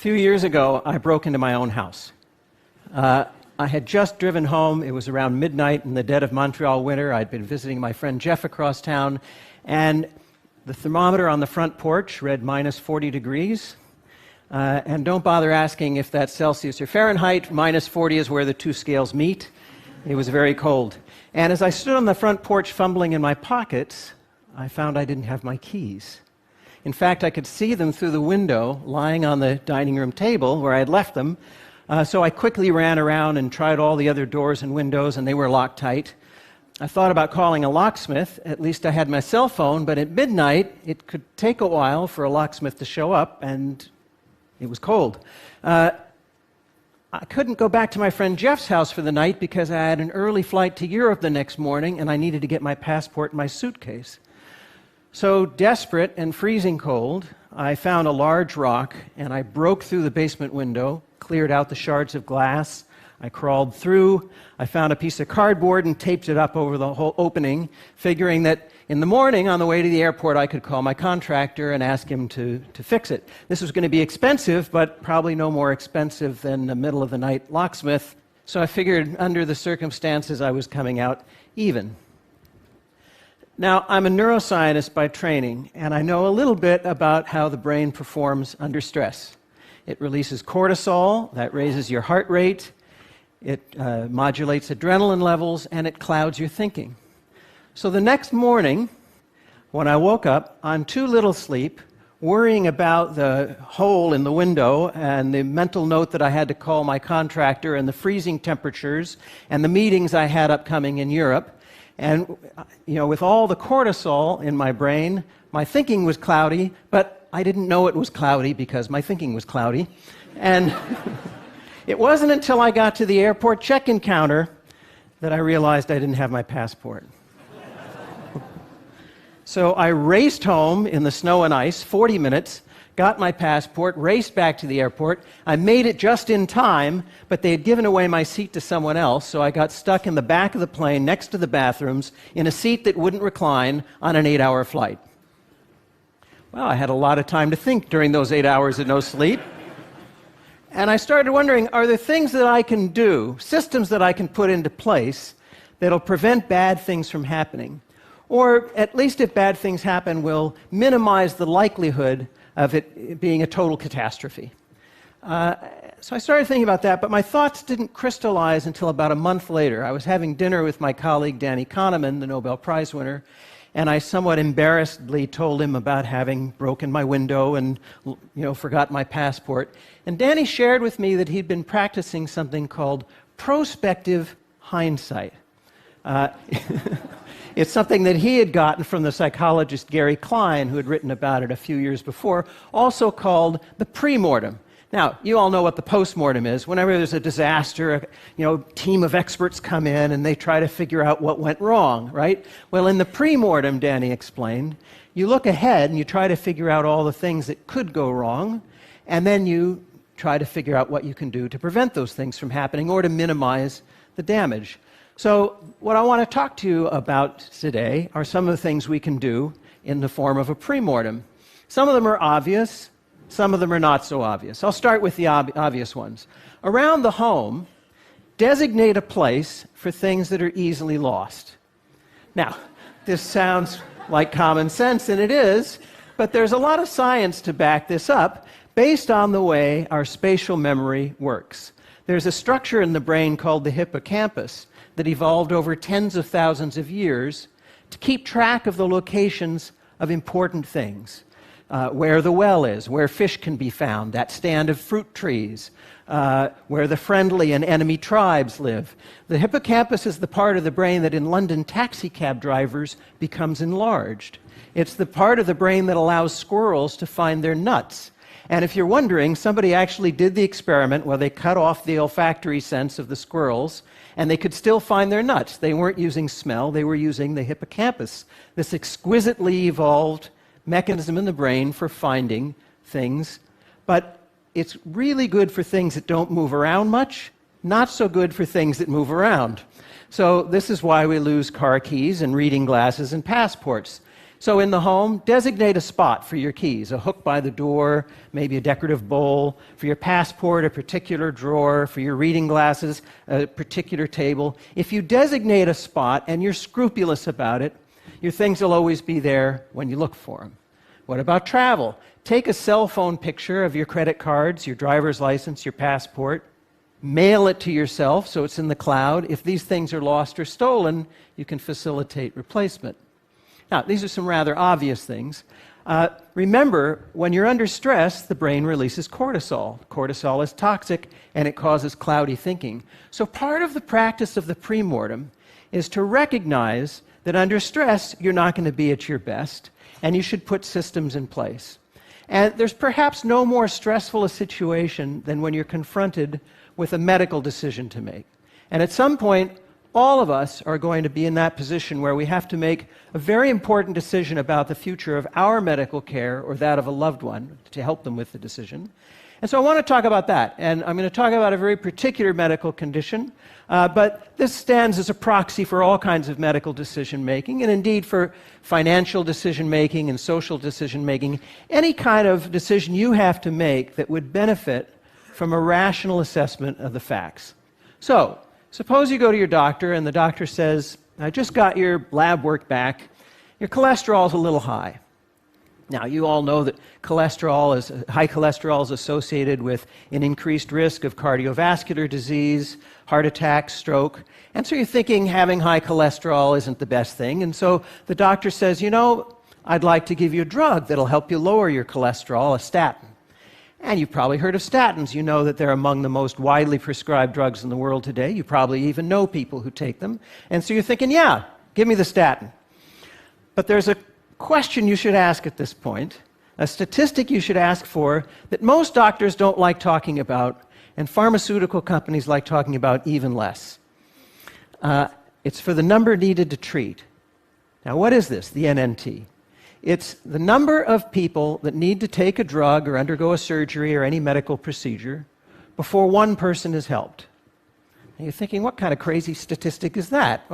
few years ago, I broke into my own house. I had just driven home. It was around midnight in the dead of Montreal winter. I'd been visiting my friend Jeff across town, and the thermometer on the front porch read minus 40 degrees. And don't bother asking if that's Celsius or Fahrenheit. Minus 40 is where the two scales meet. It was very cold. And as I stood on the front porch fumbling in my pockets, I found I didn't have my keys. In fact, I could see them through the window lying on the dining room table where I had left them. So I quickly ran around and tried all the other doors and windows, and they were locked tight. I thought about calling a locksmith. At least I had my cell phone, but at midnight, it could take a while for a locksmith to show up, and it was cold. I couldn't go back to my friend Jeff's house for the night because I had an early flight to Europe the next morning, and I needed to get my passport in my suitcase. So, desperate and freezing cold, I found a large rock, and I broke through the basement window, cleared out the shards of glass. I crawled through. I found a piece of cardboard and taped it up over the whole opening, figuring that in the morning, on the way to the airport, I could call my contractor and ask him to fix it. This was going to be expensive, but probably no more expensive than a middle-of-the-night locksmith. So I figured, under the circumstances, I was coming out even. Now, I'm a neuroscientist by training, and I know a little bit about how the brain performs under stress. It releases cortisol, that raises your heart rate, it modulates adrenaline levels, and it clouds your thinking. So the next morning, when I woke up on too little sleep, worrying about the hole in the window and the mental note that I had to call my contractor and the freezing temperatures and the meetings I had upcoming in Europe, and with all the cortisol in my brain, my thinking was cloudy, but I didn't know it was cloudy because my thinking was cloudy. And it wasn't until I got to the airport check-in counter that I realized I didn't have my passport. So I raced home in the snow and ice, 40 minutes, got my passport, raced back to the airport. I made it just in time, but they had given away my seat to someone else, so I got stuck in the back of the plane next to the bathrooms in a seat that wouldn't recline on an 8-hour flight. Well, I had a lot of time to think during those 8 hours of no sleep. And I started wondering, are there things that I can do, systems that I can put into place that'll prevent bad things from happening? Or at least if bad things happen, will minimize the likelihood of it being a total catastrophe. So I started thinking about that, but my thoughts didn't crystallize until about a month later. I was having dinner with my colleague Danny Kahneman, the Nobel Prize winner, and I somewhat embarrassedly told him about having broken my window and forgot my passport. And Danny shared with me that he'd been practicing something called prospective hindsight. It's something that he had gotten from the psychologist Gary Klein, who had written about it a few years before, also called the pre-mortem. Now, you all know what the post-mortem is. Whenever there's a disaster, a team of experts come in and they try to figure out what went wrong, right? Well, in the pre-mortem, Danny explained, you look ahead and you try to figure out all the things that could go wrong, and then you try to figure out what you can do to prevent those things from happening or to minimize the damage. So what I want to talk to you about today are some of the things we can do in the form of a pre-mortem. Some of them are obvious, some of them are not so obvious. I'll start with the obvious ones. Around the home, designate a place for things that are easily lost. Now, this sounds like common sense, and it is, but there's a lot of science to back this up based on the way our spatial memory works. There's a structure in the brain called the hippocampus that evolved over tens of thousands of years to keep track of the locations of important things. Where the well is, where fish can be found, that stand of fruit trees, where the friendly and enemy tribes live. The hippocampus is the part of the brain that in London taxicab drivers becomes enlarged. It's the part of the brain that allows squirrels to find their nuts. And if you're wondering, somebody actually did the experiment where they cut off the olfactory sense of the squirrels, and they could still find their nuts. They weren't using smell, they were using the hippocampus, this exquisitely evolved mechanism in the brain for finding things. But it's really good for things that don't move around much, not so good for things that move around. So this is why we lose car keys and reading glasses and passports. So in the home, designate a spot for your keys, a hook by the door, maybe a decorative bowl, for your passport, a particular drawer, for your reading glasses, a particular table. If you designate a spot and you're scrupulous about it, your things will always be there when you look for them. What about travel? Take a cell phone picture of your credit cards, your driver's license, your passport. Mail it to yourself so it's in the cloud. If these things are lost or stolen, you can facilitate replacement. Now, these are some rather obvious things. Remember, when you're under stress, the brain releases cortisol. Cortisol is toxic, and it causes cloudy thinking. So part of the practice of the premortem is to recognize that under stress, you're not going to be at your best, and you should put systems in place. And there's perhaps no more stressful a situation than when you're confronted with a medical decision to make. And at some point, all of us are going to be in that position where we have to make a very important decision about the future of our medical care or that of a loved one to help them with the decision. And so I want to talk about that. And I'm going to talk about a very particular medical condition, but this stands as a proxy for all kinds of medical decision-making, and indeed for financial decision-making and social decision-making, any kind of decision you have to make that would benefit from a rational assessment of the facts. So, suppose you go to your doctor and the doctor says, I just got your lab work back. Your cholesterol is a little high. Now, you all know that high cholesterol is associated with an increased risk of cardiovascular disease, heart attack, stroke. And so you're thinking having high cholesterol isn't the best thing. And so the doctor says, I'd like to give you a drug that'll help you lower your cholesterol, a statin. And you've probably heard of statins. You know that they're among the most widely prescribed drugs in the world today. You probably even know people who take them. And so you're thinking, yeah, give me the statin. But there's a question you should ask at this point, a statistic you should ask for that most doctors don't like talking about, and pharmaceutical companies like talking about even less. It's for the number needed to treat. Now, what is this, the NNT? It's the number of people that need to take a drug or undergo a surgery or any medical procedure before one person is helped. And you're thinking, what kind of crazy statistic is that?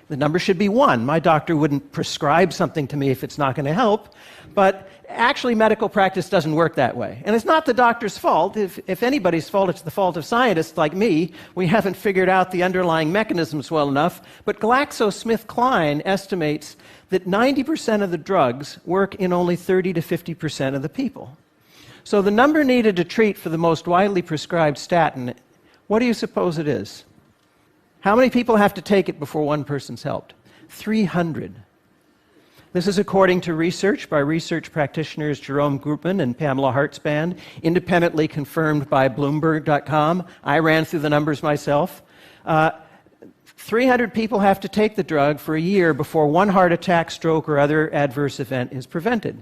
The number should be 1. My doctor wouldn't prescribe something to me if it's not going to help. But actually, medical practice doesn't work that way. And it's not the doctor's fault. If anybody's fault, it's the fault of scientists like me. We haven't figured out the underlying mechanisms well enough. But GlaxoSmithKline estimates that 90% of the drugs work in only 30 to 50% of the people. So the number needed to treat for the most widely prescribed statin, what do you suppose it is? How many people have to take it before one person's helped? 300. This is according to research by research practitioners Jerome Groopman and Pamela Hartzband, independently confirmed by Bloomberg.com. I ran through the numbers myself. 300 people have to take the drug for a year before one heart attack, stroke, or other adverse event is prevented.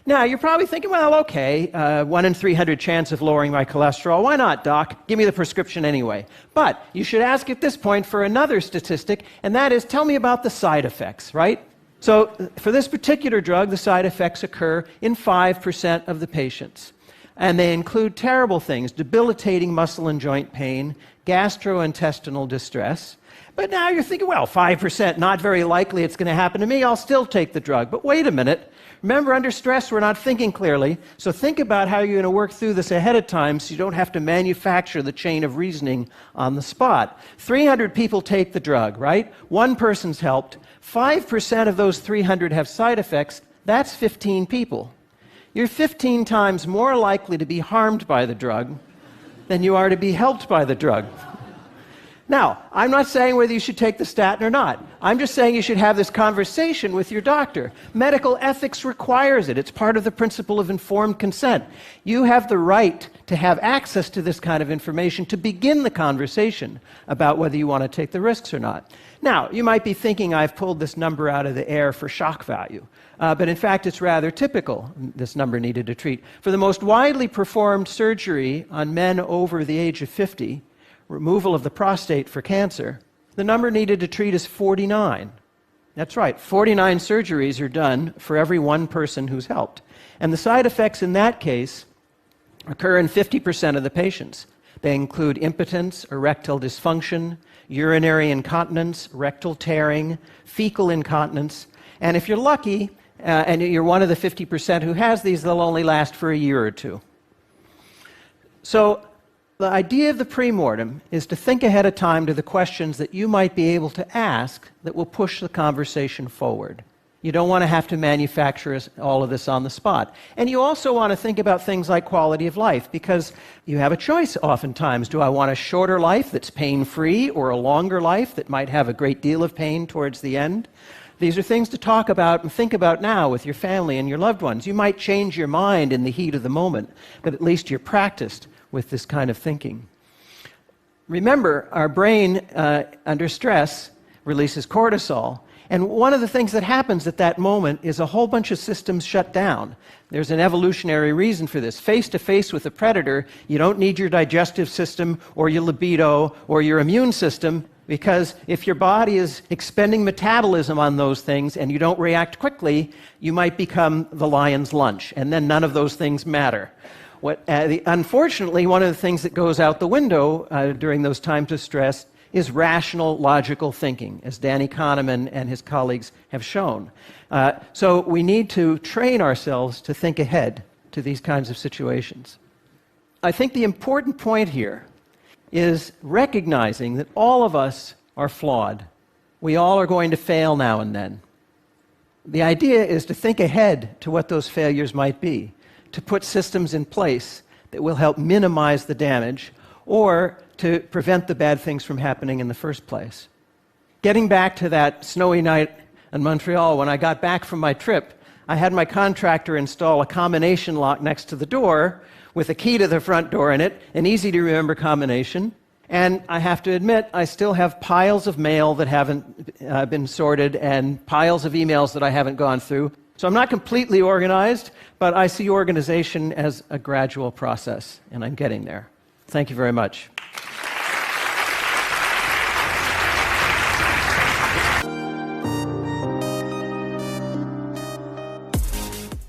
Now, you're probably thinking, well, okay, 1 in 300 chance of lowering my cholesterol. Why not, doc? Give me the prescription anyway. But you should ask at this point for another statistic, and that is, tell me about the side effects, right? So for this particular drug, the side effects occur in 5% of the patients. And they include terrible things: debilitating muscle and joint pain, gastrointestinal distress. But now you're thinking, well, 5%, not very likely it's going to happen to me. I'll still take the drug. But wait a minute. Remember, under stress, we're not thinking clearly. So think about how you're going to work through this ahead of time so you don't have to manufacture the chain of reasoning on the spot. 300 people take the drug, right? One person's helped. 5% of those 300 have side effects. That's 15 people. You're 15 times more likely to be harmed by the drug than you are to be helped by the drug. Now, I'm not saying whether you should take the statin or not. I'm just saying you should have this conversation with your doctor. Medical ethics requires it. It's part of the principle of informed consent. You have the right to have access to this kind of information to begin the conversation about whether you want to take the risks or not. Now, you might be thinking I've pulled this number out of the air for shock value. But in fact, it's rather typical, this number needed to treat. For the most widely performed surgery on men over the age of 50, removal of the prostate for cancer, the number needed to treat is 49. That's right, 49 surgeries are done for every one person who's helped. And the side effects in that case occur in 50% of the patients. They include impotence, erectile dysfunction, urinary incontinence, rectal tearing, fecal incontinence, and if you're lucky, and you're one of the 50% who has these, they'll only last for a year or two. So the idea of the premortem is to think ahead of time to the questions that you might be able to ask that will push the conversation forward. You don't want to have to manufacture all of this on the spot. And you also want to think about things like quality of life, because you have a choice oftentimes. Do I want a shorter life that's pain-free, or a longer life that might have a great deal of pain towards the end? These are things to talk about and think about now with your family and your loved ones. You might change your mind in the heat of the moment, but at least you're practiced with this kind of thinking. Remember, our brain under stress releases cortisol. And one of the things that happens at that moment is a whole bunch of systems shut down. There's an evolutionary reason for this. Face to face with a predator, you don't need your digestive system or your libido or your immune system, because if your body is expending metabolism on those things and you don't react quickly, you might become the lion's lunch, and then none of those things matter. Unfortunately, one of the things that goes out the window during those times of stress is rational, logical thinking, as Danny Kahneman and his colleagues have shown. So we need to train ourselves to think ahead to these kinds of situations. I think the important point here is recognizing that all of us are flawed. We all are going to fail now and then. The idea is to think ahead to what those failures might be, to put systems in place that will help minimize the damage, or to prevent the bad things from happening in the first place. Getting back to that snowy night in Montreal, when I got back from my trip, I had my contractor install a combination lock next to the door with a key to the front door in it, an easy-to-remember combination. And I have to admit, I still have piles of mail that haven't been sorted and piles of emails that I haven't gone through. So I'm not completely organized, but I see organization as a gradual process, and I'm getting there. Thank you very much.